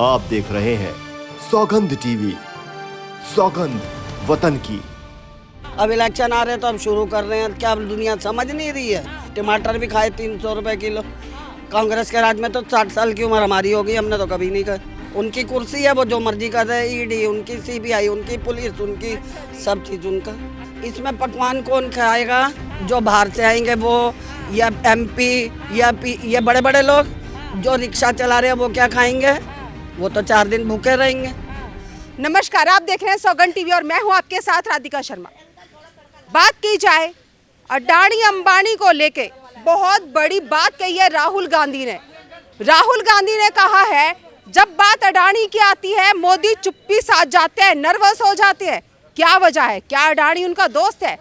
आप देख रहे हैं सौगंध टीवी, सौगंध वतन की। अब इलेक्शन आ रहे हैं तो अब शुरू कर रहे हैं। क्या अब दुनिया समझ नहीं रही है? टमाटर भी खाए 300 रुपए किलो। कांग्रेस के राज में तो 60 साल की उम्र हमारी होगी, हमने तो कभी नहीं खाए। उनकी कुर्सी है, वो जो मर्जी कर रहे हैं। ईडी उनकी, सीबीआई उनकी, पुलिस उनकी, सब चीज़ उनका। इसमें पकवान कौन खाएगा? जो बाहर से आएंगे वो, या एमपी या ये बड़े बड़े लोग जो रिक्शा चला रहे हैं वो क्या खाएंगे? वो तो 4 दिन भूखे रहेंगे। नमस्कार, आप देख रहे हैं सौगंध टीवी और मैं हूं आपके साथ राधिका शर्मा। बात की जाए अडानी अंबानी को लेके, बहुत बड़ी बात कही है राहुल गांधी ने। राहुल गांधी ने कहा है जब बात अडानी की आती है मोदी चुप्पी साध जाते हैं, नर्वस हो जाते हैं। क्या वजह है? क्या अडानी उनका दोस्त है?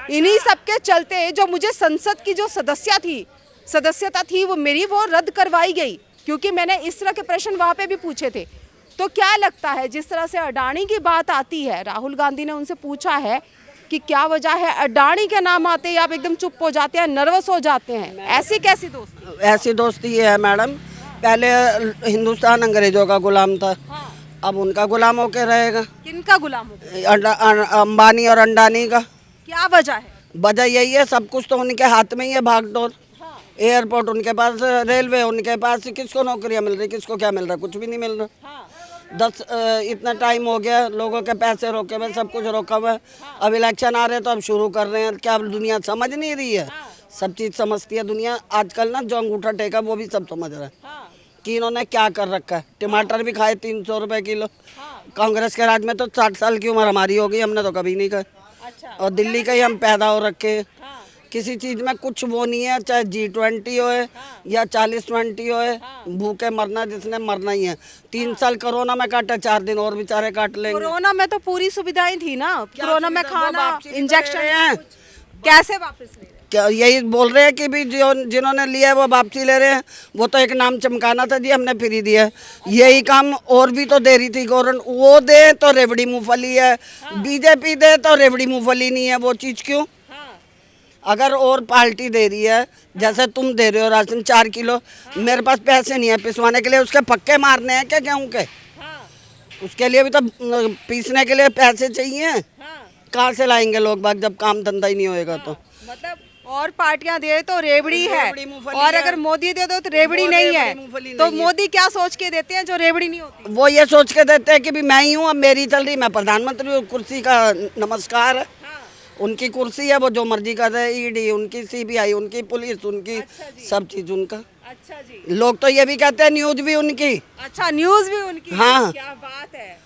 इन्हीं सबके चलते जो मुझे संसद की जो सदस्यता थी वो रद्द करवाई गई, क्योंकि मैंने इस तरह के प्रश्न वहाँ पे भी पूछे थे। तो क्या लगता है, जिस तरह से अडानी की बात आती है, राहुल गांधी ने उनसे पूछा है कि क्या वजह है, अडानी के नाम आते ही आप एकदम चुप हो जाते हैं, नर्वस हो जाते हैं। ऐसी कैसी दोस्ती? ऐसी दोस्ती ये है मैडम, पहले हिंदुस्तान अंग्रेजों का गुलाम था। हाँ। अब उनका गुलाम होके रहेगा। किनका गुलाम हो? अंबानी और अंडानी का। क्या वजह है? वजह यही है, सब कुछ तो उनके हाथ में ही है, भागदौड़। एयरपोर्ट उनके पास, रेलवे उनके पास। किसको नौकरियां मिल रही, किसको क्या मिल रहा? कुछ भी नहीं मिल रहा। इतना टाइम हो गया, लोगों के पैसे रोके हुए, सब कुछ रोका हुआ है। अब इलेक्शन आ रहे हैं तो अब शुरू कर रहे हैं। क्या अब दुनिया समझ नहीं रही है? सब चीज़ समझती है दुनिया आजकल ना। जो अंगूठा टेका वो भी सब समझ रहा है कि इन्होंने क्या कर रखा है। टमाटर भी खाए 300 रुपए किलो। कांग्रेस के राज में तो 60 साल की उम्र हमारी होगी, हमने तो कभी नहीं खाए। और दिल्ली का ही हम पैदा हो रखे। किसी चीज़ में कुछ वो नहीं है, चाहे G20 हो या 40-20 हो, भूखे मरना जिसने मरना ही है। 3 साल कोरोना में काटे, 4 दिन और बेचारे काट लेंगे। कोरोना में तो पूरी सुविधाएं थी ना, कोरोना में खाना, इंजेक्शन है। कैसे वापस ले रहे हैं? क्या यही बोल रहे हैं कि भी जिन्होंने लिया है वो वापसी ले रहे हैं। वो तो एक नाम चमकाना था जी, हमने फ्री दिया है। यही काम और भी तो दे रही थी गवर्नमेंट। वो दे तो रेवड़ी मूंगफली है, बीजेपी दे तो रेवड़ी मूंगफली नहीं है। वो चीज़ क्यों? अगर और पार्टी दे रही है, जैसे तुम दे रहे हो राशन 4 किलो, मेरे पास पैसे नहीं है पिसवाने के लिए। उसके पक्के मारने हैं क्या गेहूँ के? उसके लिए भी तो पीसने के लिए पैसे चाहिए। कहाँ से लाएंगे लोग बाग जब काम धंधा ही नहीं होएगा? तो मतलब और पार्टियां दे तो रेवड़ी है, और अगर मोदी दे दो तो रेवड़ी नहीं है। तो मोदी क्या सोच के देते हैं जो रेवड़ी नहीं होती? वो ये सोच के देते हैं कि भी मैं ही हूँ, अब मेरी चल रही, मैं प्रधानमंत्री हूँ, कुर्सी का नमस्कार है। उनकी कुर्सी है, वो जो मर्जी कर रहे हैं। ईडी उनकी, सीबीआई उनकी, पुलिस उनकी, सब चीज उनका। अच्छा जी। लोग तो ये भी कहते हैं न्यूज भी उनकी। अच्छा, न्यूज भी उनकी? हाँ। क्या बात है,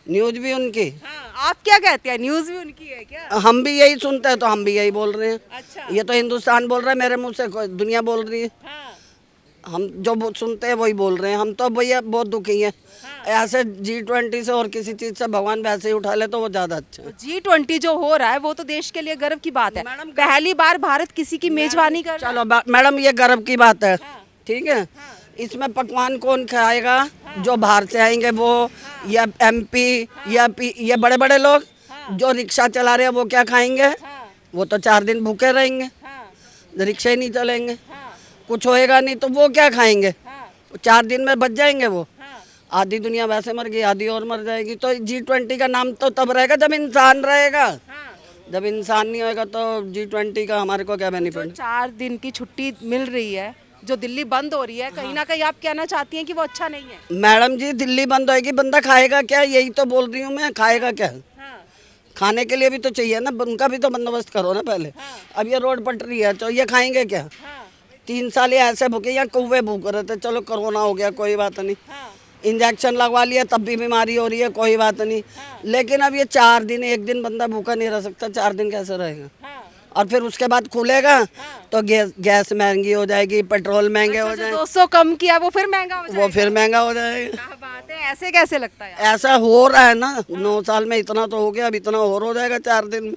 न्यूज भी उनकी। हाँ। आप क्या कहते हैं, न्यूज भी उनकी है क्या? हम भी यही सुनते हैं तो हम भी यही बोल रहे हैं। अच्छा। ये तो हिंदुस्तान बोल रहा है, मेरे मुंह से दुनिया बोल रही है। हाँ। हम जो सुनते हैं वही बोल रहे हैं। हम तो भैया बहुत दुखी हैं। ऐसे G20 से और किसी चीज से भगवान वैसे ही उठा ले तो वो ज्यादा अच्छा है। G20 जो हो रहा है वो तो देश के लिए गर्व की बात है। पहली बार भारत किसी की मेजबानी कर रहा है। चलो मैडम, ये गर्व की बात है, ठीक है। इसमें पकवान कौन खाएगा? जो बाहर से आएंगे वो, या एमपी या ये बड़े बड़े लोग जो रिक्शा चला रहे हैं वो क्या खाएंगे? वो तो 4 दिन भूखे रहेंगे, रिक्शा ही नहीं चलेंगे, कुछ होएगा नहीं तो वो क्या खाएंगे? 4 दिन में बच जाएंगे वो। आधी दुनिया वैसे मर गई, आधी और मर जाएगी। तो G20 का नाम तो तब रहेगा जब इंसान रहेगा। जब इंसान नहीं होएगा तो G20 का हमारे को क्या बेनिफिट? 4 दिन की छुट्टी मिल रही है, जो दिल्ली बंद हो रही है, कहीं ना कहीं आप कहना चाहती हैं कि वो अच्छा नहीं है? मैडम जी, दिल्ली बंद होएगी, बंदा खाएगा क्या? यही तो बोल रही हूँ मैं, खाएगा क्या? खाने के लिए भी तो चाहिए ना, उनका भी तो बंदोबस्त करो ना पहले। अब ये रोड पटरी है तो ये खाएंगे क्या? 3 साल ये ऐसे भूखे, या कौवे भूख रहे थे, चलो कोरोना हो गया कोई बात नहीं, इंजेक्शन लगवा लिया तब भी बीमारी हो रही है, कोई बात नहीं। लेकिन अब ये 4 दिन, 1 दिन बंदा भूखा नहीं रह सकता। 4 दिन कैसे रहेगा? और फिर उसके बाद खुलेगा तो गैस महंगी हो जाएगी, पेट्रोल महंगे हो जाएंगे। 200 कम किया वो फिर महंगा हो जाएगा। वो फिर महंगा हो जाएगा। क्या बात है, ऐसे कैसे लगता है? ऐसा हो रहा है ना, 9 साल में इतना तो हो गया, अब इतना और हो जाएगा 4 दिन में।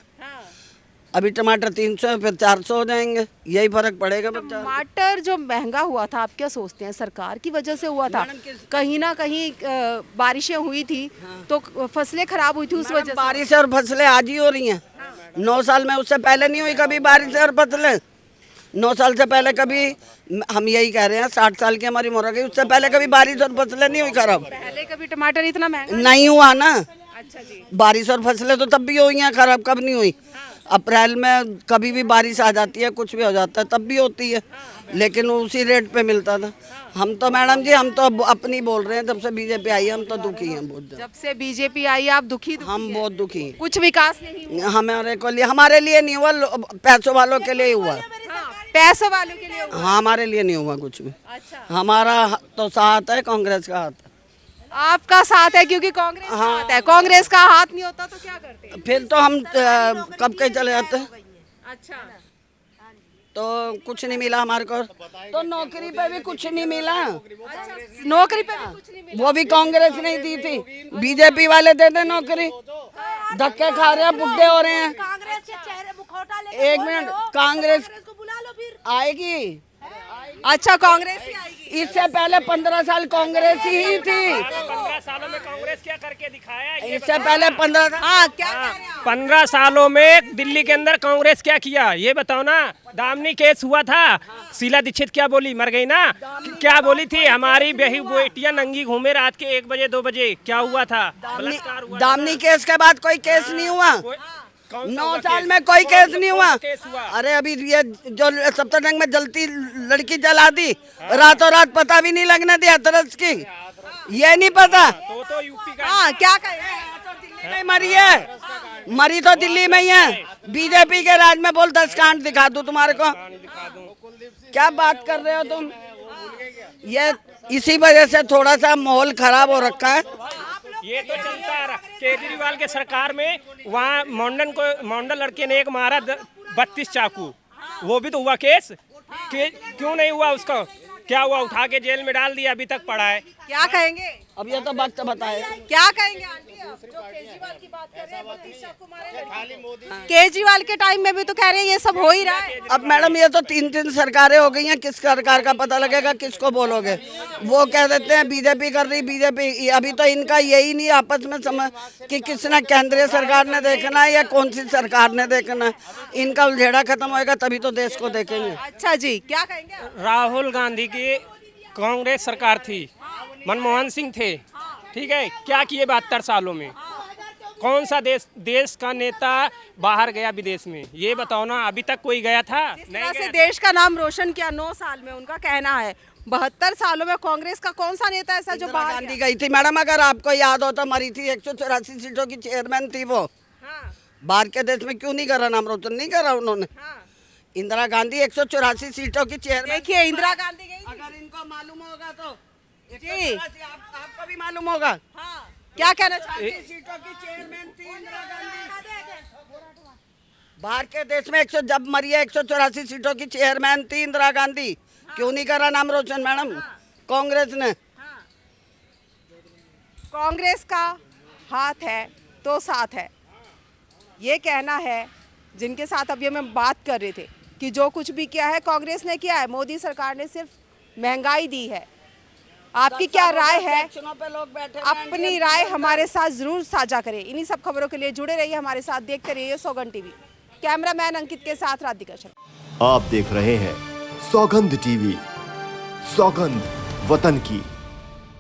अभी टमाटर 300 फिर 400 हो जाएंगे, यही फर्क पड़ेगा। टमाटर जो महंगा हुआ था, आप क्या सोचते हैं सरकार की वजह से हुआ था? कहीं ना कहीं बारिशें हुई थी तो फसलें खराब हुई थी उस वजह से। बारिश और फसलें आज ही हो रही हैं। 9 साल में उससे पहले नहीं हुई कभी बारिश और फसलें। 9 साल से पहले कभी, हम यही कह रहे हैं, 60 साल की हमारी उम्र हो गई, उससे पहले कभी बारिश और फसलें नहीं हुई खराब, पहले कभी टमाटर इतना महंगा नहीं हुआ ना। अच्छा जी। बारिश और फसलें तो तब भी हुई हैं खराब, कब नहीं हुई? अप्रैल में कभी भी बारिश आ जाती है, कुछ भी हो जाता है, तब भी होती है, लेकिन उसी रेट पे मिलता था। हम तो मैडम जी, हम तो अब अपनी बोल रहे हैं, जब से बीजेपी आई है हम तो दुखी हैं बहुत ज़्यादा। जब से बीजेपी आई आप दुखी हम हैं? बहुत दुखी हैं। कुछ विकास नहीं हुआ। हमारे लिए नहीं हुआ, पैसों वालों के लिए ही हुआ। हाँ, पैसों वालों के लिए हुआ। हाँ, हमारे लिए नहीं हुआ कुछ भी। अच्छा, हमारा तो साथ है, कांग्रेस का हाथ है। आपका साथ है क्योंकि कांग्रेस का हाथ है, कांग्रेस का हाथ नहीं होता तो क्या करते? फिर तो हम कब के चले जाते। अच्छा, तो कुछ नहीं मिला हमारे को, तो नौकरी पे भी कुछ नहीं मिला, नौकरी पे भी कुछ नहीं मिला। वो भी कांग्रेस नहीं दी थी, बीजेपी वाले देते नौकरी। धक्के खा रहे हैं, बुढ़े हो रहे हैं। कांग्रेस के चेहरे मुखौटा लेके एक बोल मिनट, रहे हो, कांग्रेस को बुला लो फिर। आएगी। अच्छा, कांग्रेस ही आएगी। इससे पहले 15 साल कांग्रेस ही थी। 15 सालों में कांग्रेस क्या करके दिखाया ये इससे पहले 15 साल, हाँ, क्या कह रहे हैं आप? 15 सालों में दिल्ली के अंदर कांग्रेस क्या किया ये बताओ ना। दामनी केस हुआ था, शीला दीक्षित क्या बोली, मर गई ना। क्या बोली थी, हमारी बेटियां नंगी घूमे रात के 1 बजे 2 बजे, क्या हुआ था? बलात्कार हुआ था। दामनी केस के बाद कोई केस नहीं हुआ। कौन सा 9 हुआ साल केस? में कोई केस नहीं हुआ। केस हुआ? अरे अभी ये जो सप्तरजंग में जलती लड़की जला दी, रातों रात पता भी नहीं लगने दिया तरस की, ये नहीं पता। तो यूपी का हाँ, क्या कहें? दिल्ली में मरी है, मरी तो दिल्ली में ही है। बीजेपी के राज में बोल 10 कांड दिखा दूं तुम्हारे को, क्या बात कर रहे हो तुम? ये इसी वजह से थोड़ा सा माहौल खराब हो रखा है। ये तो चलता रहा। केजरीवाल के सरकार में वहाँ मॉडर्न लड़के ने एक मारा 32 चाकू, वो भी तो हुआ केस। क्यों नहीं हुआ उसका? क्या हुआ? उठा के जेल में डाल दिया, अभी तक पड़ा है। क्या कहेंगे? अब ये तो वक्त बताए। क्या कहेंगे आंटी आप जो केजरीवाल की बात कर रहे हैं? 32 चाकू मारे लड़के। केजरीवाल के टाइम में भी तो कह रहे हैं ये सब हो ही रहा है। अब मैडम ये तो 3 सरकारें हो गई हैं, किस सरकार का पता लगेगा, किसको बोलोगे? वो कह देते हैं बीजेपी कर रही, बीजेपी। अभी तो इनका यही नहीं आपस में समझ कि किसने, केंद्रीय सरकार ने देखना है या कौन सी सरकार ने देखना है। इनका उलझेड़ा खत्म होएगा तभी तो देश को देखेंगे। अच्छा जी, क्या कहेंगे आप? राहुल गांधी की कांग्रेस सरकार थी, मनमोहन सिंह थे, ठीक है। क्या किए 72 सालों में? कौन सा देश का नेता बाहर गया विदेश में, ये बताओ ना। अभी तक कोई गया था? जिस नहीं तरह से गया। देश का नाम रोशन किया 9 साल में, उनका कहना है 72 सालों में कांग्रेस का कौन सा नेता ऐसा जो इंदिरा बाहर गांधी गया? गई थी मैडम, अगर आपको याद हो तो, मरी थी, 184 सीटों की चेयरमैन थी वो। हाँ, बाहर के देश में क्यों नहीं करा, नाम रोशन नहीं करा उन्होंने। हाँ। इंदिरा गांधी 184 सीटों की चेयरमैन। देखिए, इंदिरा गांधी गई थी। अगर इनको मालूम होगा तो जी। आपको भी मालूम होगा। हाँ, क्या कहना चाहते हैं? सीटों की चेयरमैन थी इंदिरा गांधी। बाहर के देश में 100 जब मरी है 184 सीटों की चेयरमैन थी इंदिरा गांधी। क्यों नहीं करा नाम रोशन मैडम कांग्रेस ने? कांग्रेस का हाथ है तो साथ है, ये कहना है जिनके साथ अभी हम बात कर रहे थे कि जो कुछ भी किया है कांग्रेस ने किया है। मोदी सरकार ने सिर्फ महंगाई दी है। आपकी क्या राय है? इलेक्शनों पे लोग बैठे अपनी राय हमारे साथ जरूर साझा करें। इन्हीं सब खबरों के लिए जुड़े रहिए हमारे साथ, देखते रहिए सौगंध टीवी। कैमरामैन अंकित के साथ राधिका शर्मा। आप देख रहे हैं सौगंध टीवी, सौगंध वतन की।